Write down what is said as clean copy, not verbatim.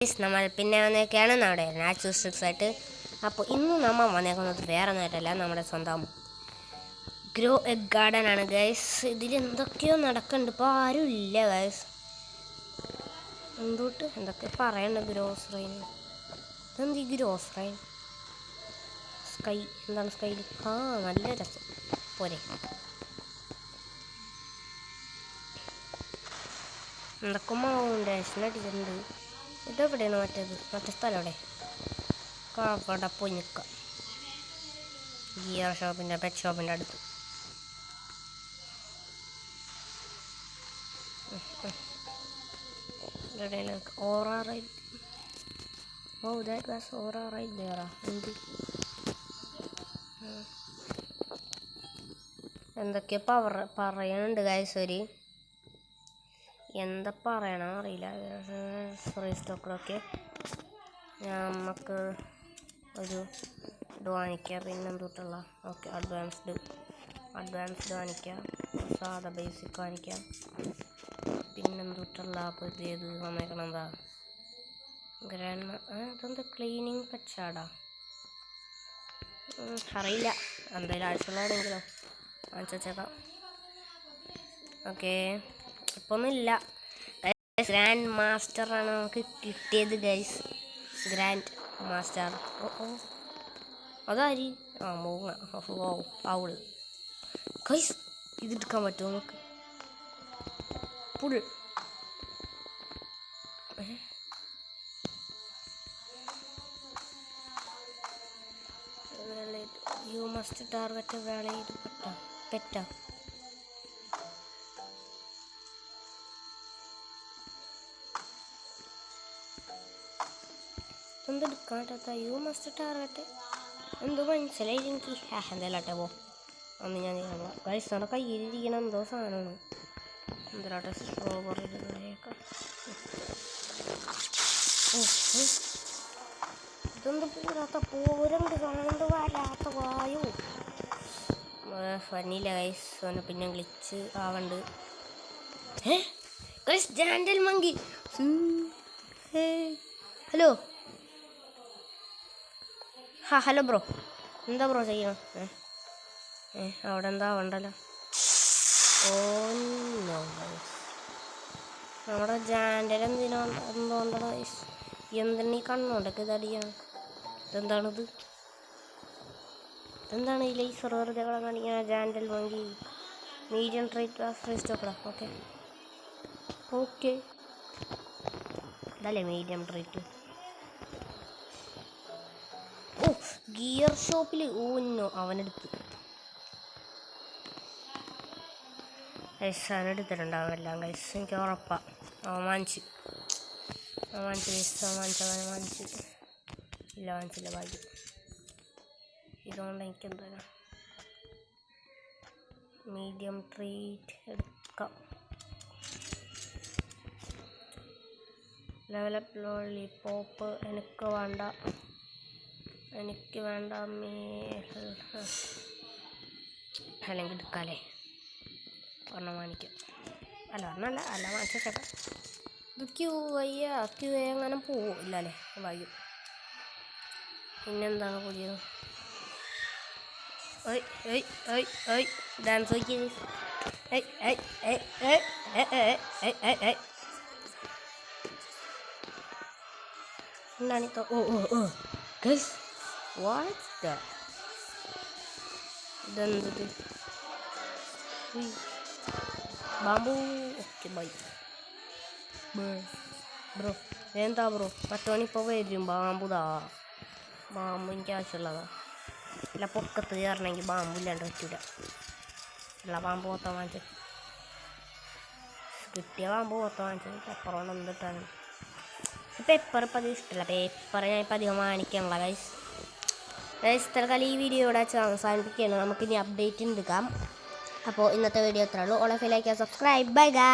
നമ്മൾ പിന്നെ വന്നേക്കാണ് നമ്മുടെ നാച്ചുറൽ ആയിട്ട്. അപ്പോൾ ഇന്ന് നമ്മൾ വന്നേക്കുന്നത് വേറെ നേരമല്ല, നമ്മുടെ സ്വന്തം ഗ്രോ എഗ് ഗാർഡൻ ആണ് ഗൈസ്. ഇതിൽ എന്തൊക്കെയോ നടക്കുന്നുണ്ട്, ഇപ്പോൾ ആരും ഇല്ല ഗൈസ്. എന്തൊക്കെ പറയണ്ട ഗ്രോസ് റൈൻ. ഇതെന്ത് ഈ ഗ്രോസ് റൈൻ? സ്കൈ എന്താണ് സ്കൈയിൽ? നല്ല രസം പോരെ. എന്തൊക്കെ മൗണ്ടേഷൻ അടിച്ചിട്ടുണ്ട്. ഇതെവിടെയാണ് മറ്റേ സ്ഥലം എവിടെ? അവിടെ പോയി നിൽക്കാം, ഗിയർ ഷോപ്പിൻ്റെ പെറ്റ് ഷോപ്പിൻ്റെ അടുത്ത്. ഓറ റൈഡ്. ദാറ്റ് വാസ് ഓറ റൈഡ് ദേറാ. എന്തൊക്കെയോ പറയാനുണ്ട് ഗൈസ്. എന്താ പറയണം അറിയില്ല. ഫ്രീ സ്റ്റോക്കിലൊക്കെ നമുക്ക് ഒരു ഇത് വാങ്ങിക്കാം. പിന്നെ എന്തുട്ടുള്ള അഡ്വാൻസ്ഡ് വാങ്ങിക്കാം, സാധാ ബേസിക് വാങ്ങിക്കാം. പിന്നെ എന്തുട്ടുള്ള പുതിയത് വന്നേക്കണം എന്താ ഇതെന്താ ക്ലീനിങ് പച്ചാടാ അറിയില്ല. എന്തായാലും ആവശ്യമുള്ളതാണെങ്കിലോ വാങ്ങിച്ചു വെച്ചേക്കാം. ഓക്കെ, ഇപ്പം ഒന്നുമില്ല. ഗ്രാൻഡ് മാസ്റ്ററാണ് നമുക്ക് കിട്ടിയത് ഗൈസ്. Grand master. അതാരി മൂങ്ങ അവള് ഗൈസ്. ഇതെടുക്കാൻ പറ്റുമോ നമുക്ക്? പുൾ യു മസ്റ്റ് ടാർഗറ്റ് വേളയിൽ പെറ്റ. എന്തെടുക്കാൻ പറ്റാത്ത യു മസ്റ്റ് ടാർഗറ്റ് എന്തോ മനസ്സിലായി എനിക്ക്. എന്തായാലും പോ അന്ന് ഞാൻ ഗൈസ് നമ്മുടെ കയ്യിലിരിക്കണ എന്തോ സാധനമാണ്. എന്തിനാട്ടെ സ്ട്രോബെറി ഇതൊക്കെ. ഇതെന്ത് പോരാത്ത പോരണ്ട് കാണുന്നത് വരാത്ത വായു ഫനില്ല ഗൈസ്. ഓനെ പിന്നെ ഗ്ലിച്ച് ആവണ്ട്. ഗൈസ് ജാൻഡൽ മങ്കി. ഹലോ ഹലോ ബ്രോ, എന്താ ബ്രോ ചെയ്യണം? അവിടെ എന്താ ഉണ്ടല്ലോ. നമ്മുടെ ജാൻഡൽ എന്തുകൊണ്ടാണ് എന്തെണ്ണീ കണ്ണുണ്ടൊക്കെ ഇതടിയാണ്? ഇതെന്താണിത്? ഇതെന്താണ് ഈ ലൈസർ വെറുതെ കാണിക്കാൻ? ജാൻഡൽ മങ്കി മീഡിയം ട്രേറ്റ് ഫ്രീ സ്റ്റോക്കടാ. ഓക്കെ ഇതല്ലേ മീഡിയം ട്രേറ്റ്. ഗിയർ ഷോപ്പിൽ അവനെടുത്ത് അവനെടുത്തിട്ടുണ്ടാവും എല്ലാം ഗൈസ്, എനിക്ക് ഉറപ്പാണ്. അവൻ വാങ്ങിച്ചില്ല ഭാഗ്യം. ഇതുകൊണ്ട് എനിക്കെന്താ മീഡിയം ട്രീറ്റ് എടുക്കാം. ലെവലപ്പ് ലോലിപോപ്പ് എനിക്ക് വേണ്ട അല്ലെങ്കിൽ എടുക്കാല്ലേ. ഒരെണ്ണം വാങ്ങിക്കാം. അല്ല വാങ്ങിച്ചേക്കാം. ഇത് ക്യൂ എങ്ങനെ പോവില്ല അല്ലേ ഭാഗ്യം. പിന്നെന്താണ് പുതിയത്? ഡാൻസ് നോക്കിയത് എന്താണിത്തോ? ഗൈസ് വാട്ട് ഇതെന്തത്? ബാമ്പു. Okay bye bro. എന്താ ബ്രോ മറ്റോനിപ്പോൾ വരും. ബാമ്പു എനിക്ക് ആവശ്യമുള്ളതാ. അല്ല പൊക്കത്ത് കയറണമെങ്കിൽ ബാമ്പു ഇല്ലാണ്ട് പറ്റൂല. അല്ല ബാമ്പു മൊത്തം വാങ്ങിച്ചു കിട്ടിയ ബാമ്പു മൊത്തം വാങ്ങിച്ചത്. പെപ്പറോണ്ട് എന്തിട്ടാണ്? പേപ്പർ ഇപ്പം അത് ഇഷ്ടമല്ല. പേപ്പർ ഞാൻ ഇപ്പം അധികം വാങ്ങിക്കാനുള്ള ഗൈസ്. ഇത്രക്കാലം ഈ വീഡിയോ ഇവിടെ അവസാനിപ്പിക്കുകയാണ്. നമുക്കിനി അപ്ഡേറ്റ് എടുക്കാം. അപ്പോൾ ഇന്നത്തെ വീഡിയോ എത്ര ഉള്ളൂ. ഓളെ ഫീൽ ആക്കിയാൽ സബ്സ്ക്രൈബ്. Bye guys.